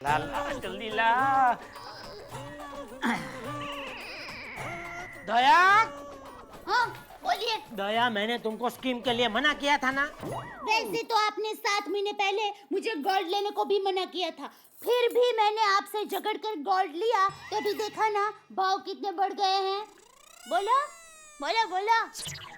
ला ला जल्दी ला। दया, हाँ बोलिए। दया, मैंने तुमको स्कीम के लिए मना किया था ना। वैसे तो आपने 7 महीने पहले मुझे गोल्ड लेने को भी मना किया था, फिर भी मैंने आपसे झगड़ कर गोल्ड लिया, तभी देखा ना भाव कितने बढ़ गए हैं। बोलो बोलो बोलो।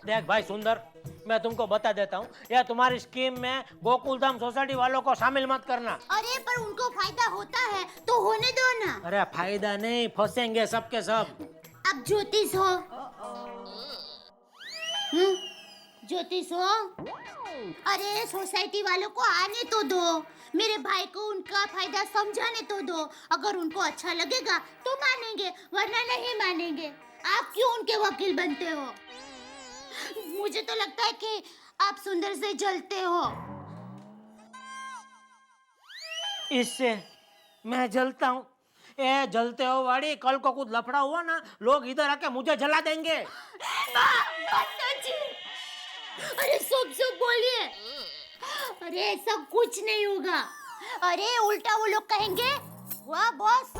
देख भाई सुंदर, मैं तुमको बता देता हूँ, यह तुम्हारी स्कीम में गोकुलधाम सोसाइटी वालों को शामिल मत करना। अरे पर उनको फायदा होता है तो होने दो ना। अरे फायदा नहीं, फंसेंगे सबके सब। आप ज्योतिष हो? ज्योतिष हो? अरे सोसाइटी वालों को आने तो दो, मेरे भाई को उनका फायदा समझाने तो दो। अगर उनको अच्छा लगेगा तो मानेंगे, वरना नहीं मानेंगे। आप क्यों उनके वकील बनते हो? मुझे तो लगता है कि आप सुंदर से जलते हो। इससे मैं जलता हूँ? ए जलते हो वाड़ी, कल को कुछ लफड़ा हुआ ना, लोग इधर आके मुझे जला देंगे। अरे सब सब बोलिए। अरे ऐसा कुछ नहीं होगा। अरे उल्टा वो लोग कहेंगे, वाह बॉस,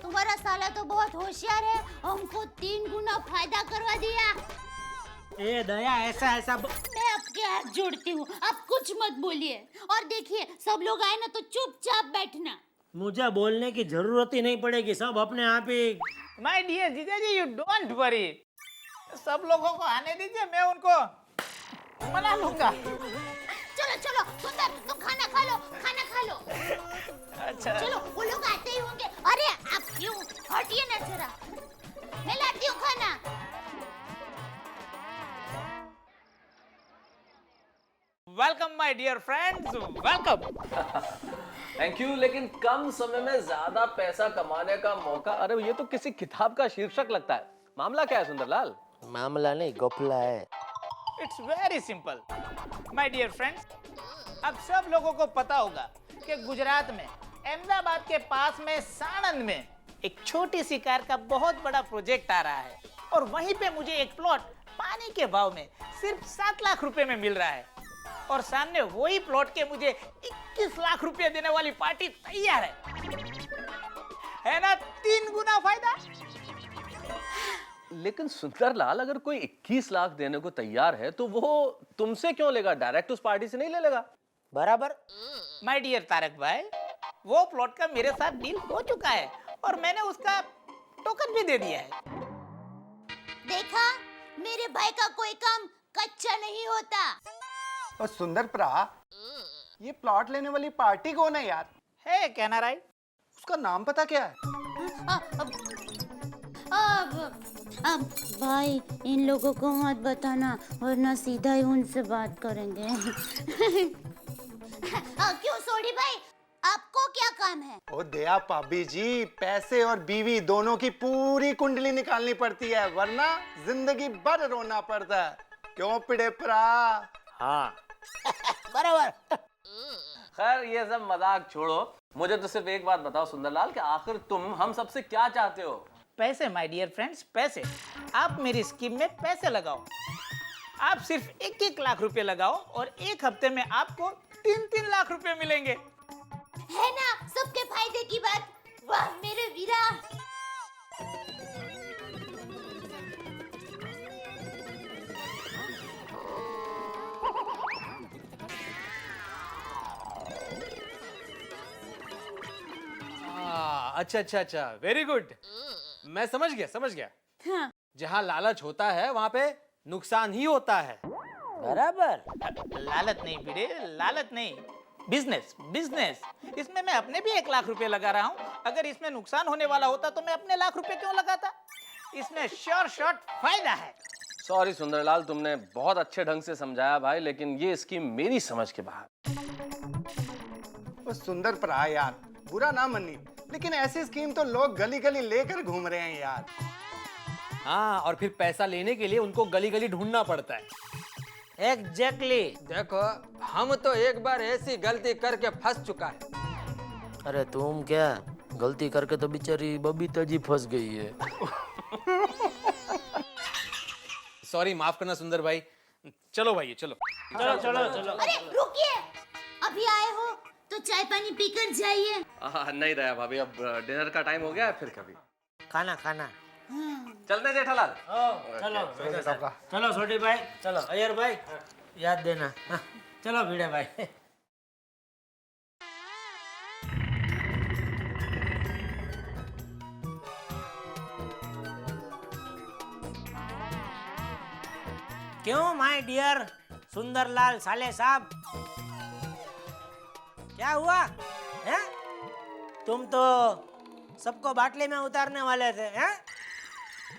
तुम्हारा साला तो बहुत होशियार है, हमको 3 गुना फायदा करवा दिया। ए दया, ऐसा ऐसा मैं आपके हाथ जोड़ती हूँ, आप कुछ मत बोलिए। और देखिए सब लोग आए ना तो चुपचाप बैठना। मुझे बोलने की जरूरत ही नहीं पड़ेगी, सब अपने आप ही। माय डियर जीजा जी, यू डोंट वरी, सब लोगों को आने दीजिए, मैं उनको मना लूंगा। चलो चलो सुंदर, तुम खाना खा लो, खाना खा लो। अच्छा चलो वो लोग आते ही होंगे। अरे आप क्यों, हटिए ना जरा, मैं लाती हूँ खाना। Welcome my dear friends, welcome. Thank you, लेकिन कम समय में ज्यादा पैसा कमाने का मौका। अरे ये तो किसी किताब का शीर्षक लगता है। मामला क्या है सुंदरलाल? मामला नहीं, घपला है। It's very simple my dear friends. अब सब लोगों को पता होगा कि गुजरात में अहमदाबाद के पास में साणंद में एक छोटी सी कार का बहुत बड़ा प्रोजेक्ट आ रहा है, और वहीं पे मुझे एक प्लॉट पानी के भाव में सिर्फ 7 लाख रुपए में मिल रहा है, और सामने वही प्लॉट के मुझे 21 लाख रुपए देने वाली पार्टी तैयार है ना? 3 गुना फायदा। लेकिन सुंदरलाल, अगर कोई 21 लाख देने को तैयार है तो वो तुमसे क्यों लेगा? डायरेक्ट उस पार्टी से नहीं ले लेगा? बराबर। माय डियर तारक भाई, वो प्लॉट का मेरे साथ डील हो चुका है, और मैंने उसका टोकन भी दे दिया है। देखा, मेरे भाई का कोई काम कच्चा नहीं होता। और सुंदर प्रा, ये प्लॉट लेने वाली पार्टी कौन है यार? है कहना राय? उसका नाम पता क्या है? अब भाई इन लोगों को मत बताना, वरना सीधा ही उनसे बात करेंगे। क्यों सोडी भाई, आपको क्या काम है? ओ दया पाबी जी, पैसे और बीवी दोनों की पूरी कुंडली निकालनी पड़ती है, वरना जिंदगी भर रोना पड़ता है। क्यों पिड़े प्रा? हाँ बराबर। खैर ये सब मजाक छोड़ो, मुझे तो सिर्फ एक बात बताओ सुंदरलाल, कि आखिर तुम हम सबसे क्या चाहते हो? पैसे माय डियर फ्रेंड्स, पैसे। आप मेरी स्कीम में पैसे लगाओ। आप सिर्फ 1-1 लाख रुपए लगाओ, और 1 हफ्ते में आपको 3-3 लाख रुपए मिलेंगे। है ना सबके फायदे की बात। वाह मेरे वीरा। अच्छा अच्छा अच्छा, वेरी गुड। मैं समझ गया। हाँ। जहाँ लालच होता है वहाँ पे नुकसान ही होता है। बराबर। लालच नहीं भिड़े, लालच नहीं, बिजनेस बिजनेस। इसमें मैं अपने भी 1 लाख रुपए लगा रहा हूँ। अगर इसमें नुकसान होने वाला होता तो मैं अपने लाख रुपए क्यों लगाता? इसमें श्योर शॉट फायदा है। सॉरी सुंदरलाल, तुमने बहुत अच्छे ढंग से समझाया भाई, लेकिन ये स्कीम मेरी समझ के बाहर। ओ सुंदर प्रा यार, बुरा ना मनी, लेकिन ऐसी स्कीम तो लोग गली गली लेकर घूम रहे हैं यार। हाँ, और फिर पैसा लेने के लिए उनको गली गली ढूंढना पड़ता है। एग्जैक्टली। देखो, हम तो एक बार ऐसी गलती करके फंस चुका है। अरे तुम क्या, गलती करके तो बेचारी बबीता जी फंस गई है। सॉरी, माफ करना सुंदर भाई। चलो भाई, चलो। चलो चलो चलो। अरे रुकिए, अभी आए हो तो चाय चाय पानी पीकर जाइए। नहीं दया भाभी, अब डिनर का टाइम हो गया है, फिर कभी खाना खाना। चलते जेठालाल। चलो चलो छोटी भाई, चलो अय्यर भाई, याद देना। हाँ, चलो भिड़े भाई। क्यों माय डियर सुंदरलाल साले साहब, क्या हुआ हैं? तुम तो सबको बाटली में उतारने वाले थे हैं?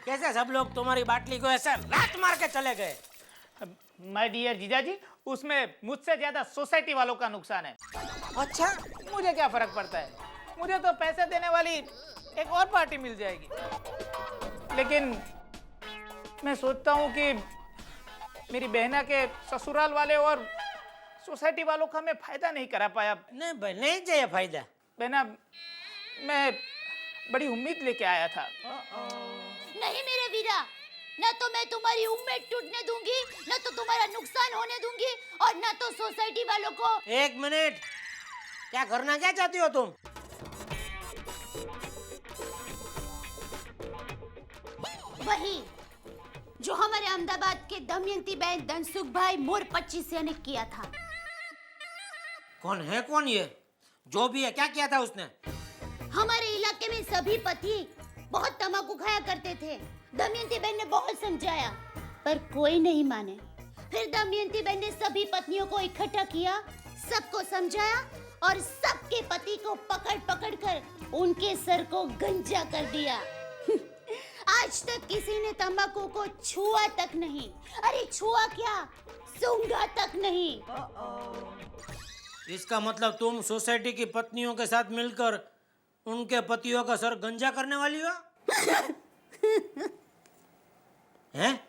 कैसे सब लोग तुम्हारी बाटली को ऐसे लात मार के चले गए? माय डियर जीजाजी, उसमें मुझसे ज्यादा सोसाइटी वालों का नुकसान है। अच्छा, मुझे क्या फर्क पड़ता है, मुझे तो पैसे देने वाली एक और पार्टी मिल जाएगी। लेकिन मैं सोचता हूँ कि मेरी बहना के ससुराल वाले और सोसाइटी वालों का मैं फायदा नहीं करा पाया। नहीं भाई, नहीं चाहिए फायदा। बहना, मैं बड़ी उम्मीद लेके आया था। नहीं मेरे वीरा, न तो मैं तुम्हारी उम्मीद टूटने दूंगी, न तो तुम्हारा नुकसान होने दूंगी, और न तो सोसाइटी वालों को। एक मिनट, क्या करना क्या चाहती हो तुम? वही जो हमारे अहमदाबाद के दमयंती बहन धनसुख भाई मोर 25 ने किया था। कौन है कौन ये? जो भी है, क्या किया था उसने? हमारे इलाके में सभी पति बहुत तंबाकू खाया करते थे। दमयंती बहन ने बहुत समझाया पर कोई नहीं माने। फिर दमयंती बहन ने सभी पत्नियों को इकट्ठा किया, सबको समझाया और सबके पति को पकड़ पकड़ कर उनके सर को गंजा कर दिया। आज तक किसी ने तंबाकू को छुआ तक नहीं, अरे छुआ क्या, सूंघा तक नहीं। इसका मतलब तुम सोसाइटी की पत्नियों के साथ मिलकर उनके पतियों का सर गंजा करने वाली हो? हैं?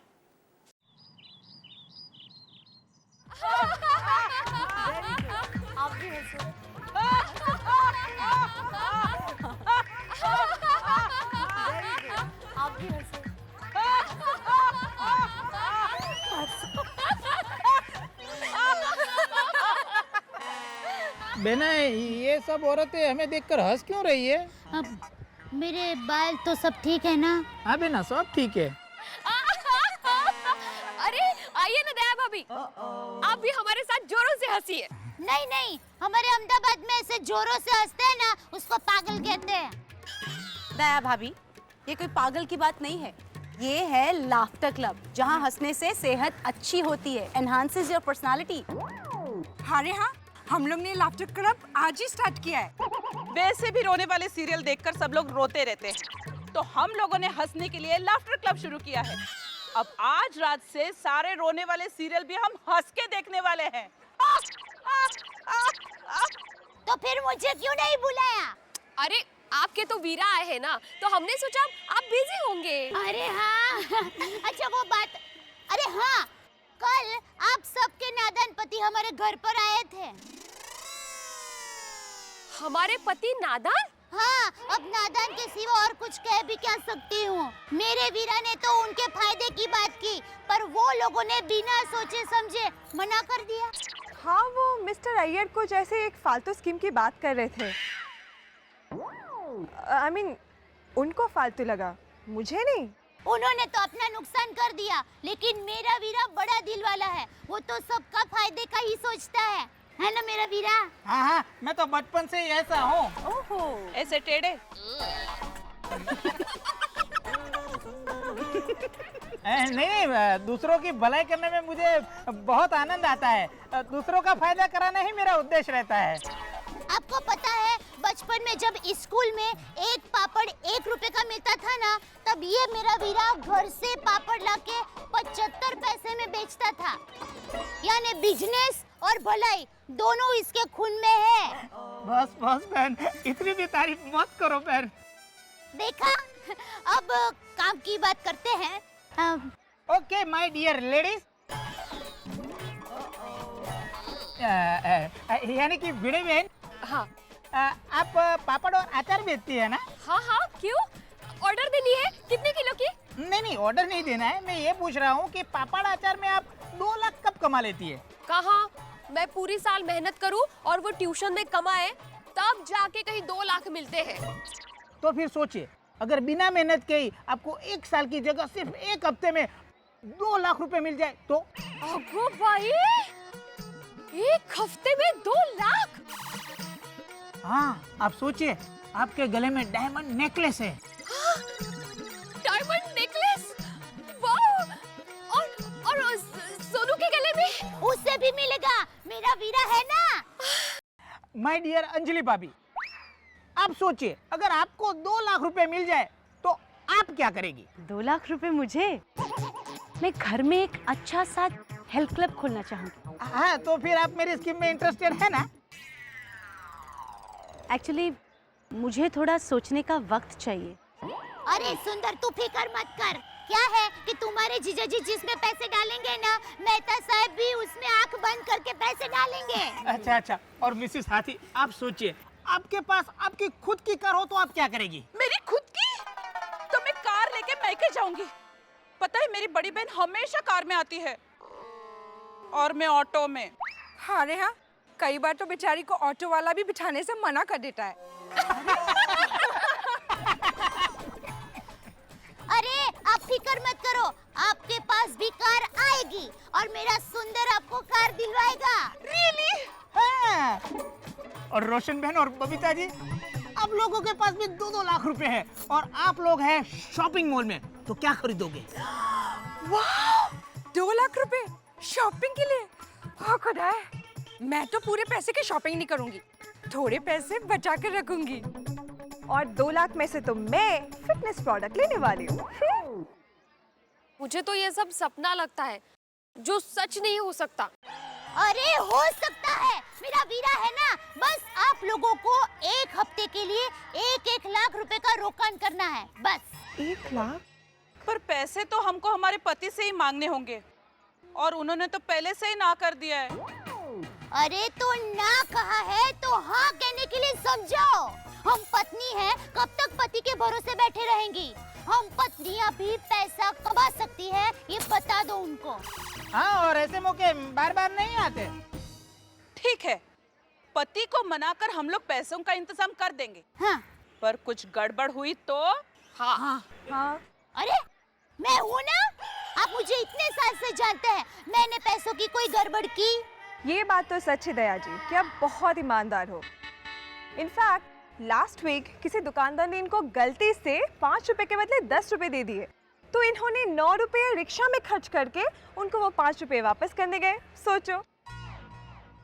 आप भी हंसो। आप भी हंसो। बहना, ये सब औरतें हमें देखकर हंस क्यों रही है? अब मेरे बाल तो सब ठीक है ना? हाँ बहना, सब ठीक है। अरे आइए ना दया भाभी, आप भी हमारे साथ जोरों से हंसिए। नहीं नहीं, हमारे अहमदाबाद में ऐसे जोरों से हंसते हैं ना, उसको पागल कहते हैं। दया भाभी, ये कोई पागल की बात नहीं है, ये है लाफ्टर क्लब, जहाँ हंसने से सेहत अच्छी होती है, एनहांसेस योर पर्सनालिटी। अरे हाँ, हम लोग ने लाफ्टर क्लब आज ही स्टार्ट किया है। वैसे भी रोने वाले सीरियल देखकर सब लोग रोते रहते हैं, तो हम लोगों ने हंसने के लिए लाफ्टर क्लब शुरू किया है। अब आज रात से सारे रोने वाले सीरियल भी हम हंस के देखने वाले हैं। तो फिर मुझे क्यों नहीं बुलाया? अरे आपके तो वीरा आए हैं ना, तो हमने सोचा आप बिजी होंगे। अरे हाँ, अच्छा वो बात, अरे हाँ, कल आप सबके नादान पति हमारे घर पर आए थे। हमारे पति नादान? हाँ, अब नादान के सिवा और कुछ कह भी क्या सकती हूँ। मेरे वीरा ने तो उनके फायदे की बात की, पर वो लोगों ने बिना सोचे समझे मना कर दिया। हाँ, वो मिस्टर अय्यर को जैसे एक फालतू स्कीम की बात कर रहे थे। I mean, उनको फालतू लगा, मुझे नहीं। उन्होंने तो अपना नुकसान कर दिया, लेकिन मेरा वीरा बड़ा दिल वाला है, वो तो सबका फायदे का ही सोचता है ना मेरा वीरा? हाँ हाँ, मैं तो बचपन से ही ऐसा हूँ। ओहो, ऐसे टेढ़े। नहीं, दूसरों की भलाई करने में मुझे बहुत आनंद आता है। दूसरों का फायदा कराना ही मेरा उद्देश्य रहता है। आपको पता है, बचपन में जब स्कूल में एक पापड़ 1 रुपए का मिलता था ना, तब ये मेरा वीरा घर से पापड़ लाके 75 पैसे में बेचता था। यानी बिजनेस और भलाई दोनों इसके खून में है। बस बस बहन, इतनी भी तारीफ मत करो बहन। देखा, अब काम की बात करते हैं। ओके माय डियर लेडीज, यानी कि भिड़े बहन, हाँ आप पापड़ और अचार बेचती है ना? हाँ हाँ, क्यों? ऑर्डर देनी है? कितने किलो की? नहीं, ऑर्डर नहीं देना है। मैं ये पूछ रहा हूँ कि पापड़ अचार में आप 2 लाख कब कमा लेती है? कहाँ? मैं पूरी साल मेहनत करूं और वो ट्यूशन में कमाए, तब जाके कहीं 2 लाख मिलते हैं। तो फिर सोचिए, अगर बिना मेहनत के ही आपको 1 साल की जगह सिर्फ 1 हफ्ते में 2 लाख रुपए मिल जाए तो? अगो भाई, 1 हफ्ते में 2 लाख? हाँ, आप सोचिए, आपके गले में डायमंड नेकलेस है। Diamond necklace? वाह! और सोनू के गले में? उससे भी मिलेगा, मेरा वीरा है ना। माय डियर अंजलि भाभी, आप सोचिए, अगर आपको 2 लाख रुपए मिल जाए तो आप क्या करेगी? 2 लाख रुपए मुझे? मैं घर में एक अच्छा सा हेल्थ क्लब खोलना चाहूँगी। हाँ, तो फिर आप मेरी स्कीम में इंटरेस्टेड है ना? एक्चुअली मुझे थोड़ा सोचने का वक्त चाहिए। अरे सुंदर, तू फिक्र मत कर। क्या है कि तुम्हारे जीजा जी जिसमें पैसे डालेंगे ना, मेहता साहब भी उसमें आंख बंद करके पैसे डालेंगे। अच्छा, और मिसेस हाथी, आप सोचिए, आपके पास आपकी खुद की कार हो तो आप क्या करेगी? मेरी खुद की? तो मैं कार लेके मैके जाऊंगी। पता है, मेरी बड़ी बहन हमेशा कार में आती है और मैं ऑटो में। हाँ रे हाँ, कई बार तो बेचारी को ऑटो वाला भी बिठाने से मना कर देता है। अरे आप फिक्र मत करो, आपके पास भी कार आएगी और मेरा सुंदर आपको कार दिलवाएगा। रियली? हाँ। और रोशन बहन और बबीता जी, आप लोगों के पास भी 2-2 लाख रुपए हैं और आप लोग हैं शॉपिंग मॉल में, तो क्या खरीदोगे? वाह! 2 लाख रुपए शॉपिंग के लिए? हाँ खुदा, मैं तो पूरे पैसे की शॉपिंग नहीं करूंगी, थोड़े पैसे बचा कर रखूंगी। और 2 लाख में से तो मैं फिटनेस प्रोडक्ट लेने वाली हूँ। मुझे तो ये सब सपना लगता है, जो सच नहीं हो सकता। अरे हो सकता है, मेरा वीरा है ना। बस आप लोगों को 1 हफ्ते के लिए 1-1 लाख रुपए का रोकान करना है, बस। 1 लाख? पर पैसे तो हमको हमारे पति से ही मांगने होंगे और उन्होंने तो पहले से ही ना कर दिया है। अरे तो ना कहा है तो हाँ कहने के लिए समझाओ। हम पत्नी हैं, कब तक पति के भरोसे बैठे रहेंगी? हम पत्नियां भी पैसा कमा सकती है, ये बता दो उनको। हाँ, और ऐसे मौके बार-बार नहीं आते। ठीक है, पति को मनाकर हम लोग पैसों का इंतजाम कर देंगे। हाँ। पर कुछ गड़बड़ हुई तो? हाँ। अरे मैं हूँ ना, आप मुझे इतने साल से जानते हैं, मैंने पैसों की कोई गड़बड़ की? ये बात तो सच है दया जी कि आप बहुत ईमानदार हो। इनफैक्ट लास्ट वीक किसी दुकानदार ने इनको गलती से 5 रुपए के बदले 10 रुपए दे दिए, तो इन्होंने 9 रुपए रिक्शा में खर्च करके उनको वो 5 रुपए वापस करने गए। सोचो।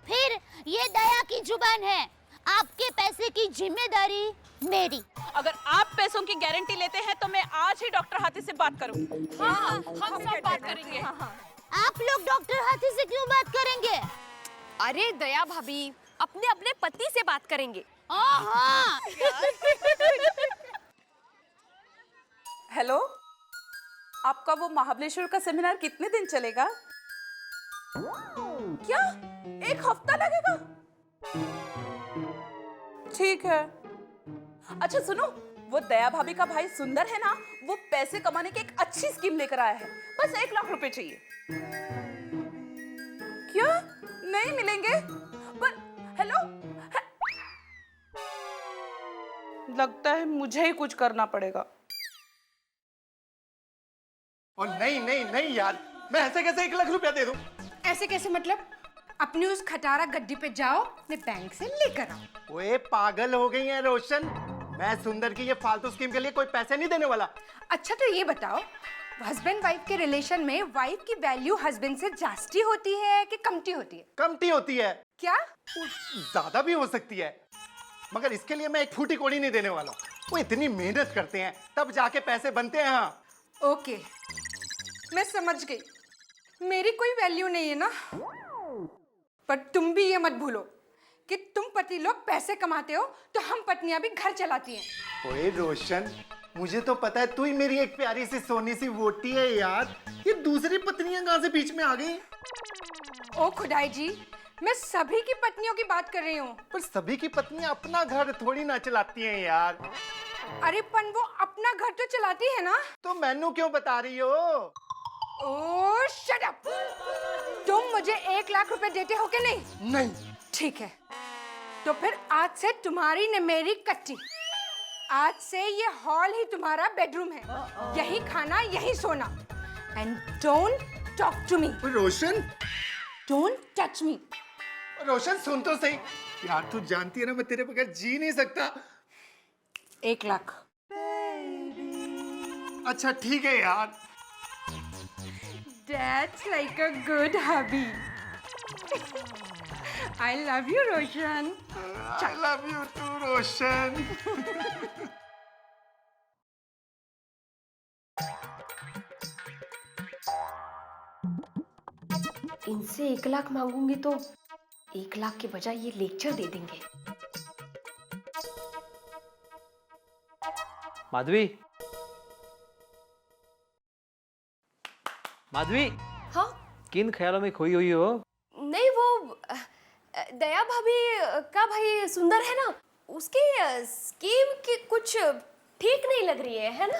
फिर ये दया की जुबान है, आपके पैसे की जिम्मेदारी मेरी। अगर आप पैसों की गारंटी लेते हैं तो मैं आज ही डॉक्टर हाथी से बात करूंगी। हाँ, हम सब बात करेंगे। आप लोग डॉक्टर हाथी से क्यों बात करेंगे? अरे दया भाभी, अपने अपने पति से बात करेंगे। हाँ। हेलो, आपका वो महाबलेश्वर का सेमिनार कितने दिन चलेगा? क्या 1 हफ्ता लगेगा? ठीक है। अच्छा सुनो, वो दया भाभी का भाई सुंदर है ना, वो पैसे कमाने की एक अच्छी स्कीम लेकर आया है। बस 1 लाख रुपए चाहिए। क्या नहीं मिलेंगे? पर हेलो, लगता है मुझे ही कुछ करना पड़ेगा। और नहीं यार, मैं ऐसे कैसे 1 लाख रुपया दे दूं? ऐसे कैसे मतलब? अपनी उस खटारा गड्डी पे जाओ, अपने बैंक से लेकर आओ। ओए पागल हो गई है रोशन, मैं सुंदर की ये फालतू स्कीम के लिए कोई पैसे नहीं देने वाला। अच्छा तो ये बताओ, हस्बैंड वाइफ के रिलेशन में वाइफ की वैल्यू हस्बैंड से जास्ती होती है कि कमती होती है? कमती होती है। क्या? ज्यादा भी हो सकती है, मगर इसके लिए मैं 1 फूटी कौड़ी नहीं देने वाला। वो इतनी मेहनत करते हैं तब जाके पैसे बनते हैं। हाँ ओके, मैं समझ गई, मेरी कोई वैल्यू नहीं है ना। पर तुम भी ये मत भूलो कि तुम पति लोग पैसे कमाते हो तो हम पत्नियां भी घर चलाती हैं। ओए रोशन, मुझे तो पता है तू ही मेरी एक प्यारी सी सोनी सी वोटी है यार, ये दूसरी पत्नियां कहां से बीच में आ गई? ओ खुदाई जी, मैं सभी की पत्नियों की बात कर रही हूँ। पर सभी की पत्नियां अपना घर थोड़ी ना चलाती हैं यार। अरे पन वो अपना घर तो चलाती है ना। तो मैनू क्यों बता रही हो? ओह शट अप। तुम मुझे 1 लाख रुपए देते हो कि नहीं? नहीं। ठीक है, तो फिर आज से तुम्हारी न मेरी कट्टी। आज से ये हॉल ही तुम्हारा बेडरूम है, यही खाना यही सोना। And don't talk to me. Roshan, don't touch me. Roshan सुन तो सही यार, तू जानती है ना मैं तेरे बगैर जी नहीं सकता। 1 लाख। अच्छा ठीक है यार। That's like a good hubby. I love you, Roshan. I love you too, रोशन। इनसे 1 लाख मांगूंगी तो 1 लाख के बजाय ये लेक्चर दे देंगे। माधवी, माधवी, हाँ किन ख्यालों में खोई हुई हो? नहीं, वो दया भाभी का भाई सुंदर है ना, उसकी स्कीम की कुछ ठीक नहीं लग रही है ना?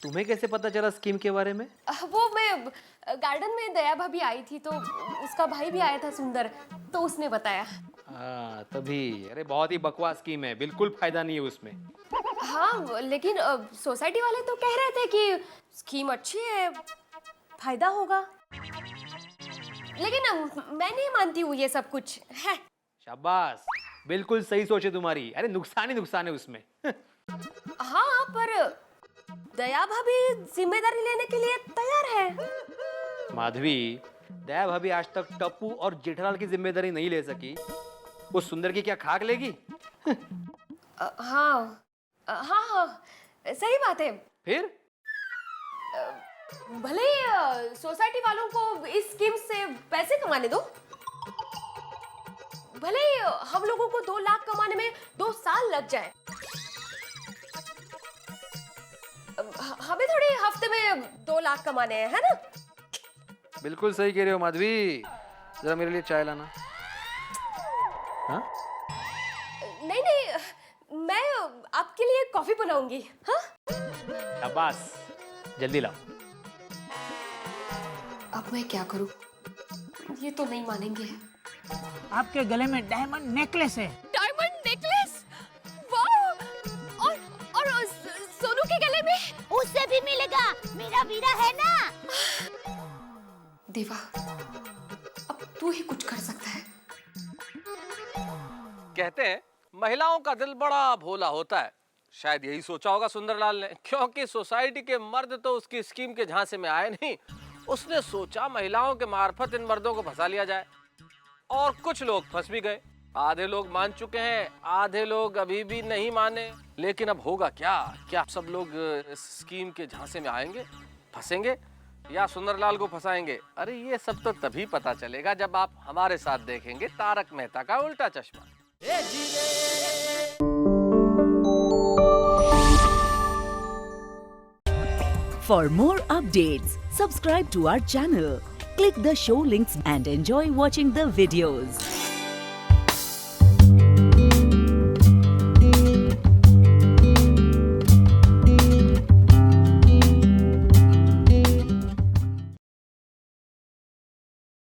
तुम्हें कैसे पता चला स्कीम के बारे में? वो मैं गार्डन में दया भाभी आई थी तो उसका भाई भी आया था सुंदर, तो उसने बताया। हाँ तभी। अरे बहुत ही बकवास स्कीम है, बिल्कुल फायदा नहीं है उसमें। हाँ लेकिन सोसाइटी वाले तो कह रहे थे कि स्कीम अच्छी है, फायदा होगा, लेकिन मैं नहीं मानती हूँ ये सब कुछ है। शाबाश, बिल्कुल सही सोच है तुम्हारी। अरे नुकसान ही नुकसान है उसमें। हाँ पर दया भाभी जिम्मेदारी लेने के लिए तैयार है। माधवी, दया भाभी आज तक टप्पू और जेठालाल की जिम्मेदारी नहीं ले सकी, वो सुंदर की क्या खाक लेगी? हाँ हाँ हाँ सही बात है। फिर भले सोसाइटी वालों को इस स्कीम से पैसे कमाने दो, भले हम लोगों को 2 लाख कमाने में 2 साल लग जाए, हमें थोड़ी हफ्ते में 2 लाख कमाने हैं, है ना? बिल्कुल सही कह रहे हो माधवी। जरा मेरे लिए चाय लाना। हाँ? नहीं नहीं, मैं आपके लिए कॉफी बनाऊंगी। हाँ? शाबाश, जल्दी लाओ। अब मैं क्या करूं? ये तो नहीं मानेंगे। आपके गले में डायमंड नेकलेस है। Diamond necklace? वाह! और सोनू के गले में? उससे भी मिलेगा, मेरा वीरा है ना। देवा, अब तू ही कुछ कर सकता है। कहते हैं महिलाओं का दिल बड़ा भोला होता है, शायद यही सोचा होगा सुंदरलाल ने, क्योंकि सोसाइटी के मर्द तो उसकी स्कीम के झांसे में आए नहीं। उसने सोचा महिलाओं के मार्फत इन मर्दों को फंसा लिया जाए, और कुछ लोग फंस भी गए। आधे लोग मान चुके हैं, आधे लोग अभी भी नहीं माने। लेकिन अब होगा क्या? क्या सब लोग इस स्कीम के झांसे में आएंगे, फंसेंगे, या सुंदरलाल को फंसाएंगे? अरे ये सब तो तभी पता चलेगा जब आप हमारे साथ देखेंगे तारक मेहता का उल्टा चश्मा। For more updates, subscribe to our channel, click the show links and enjoy watching the videos.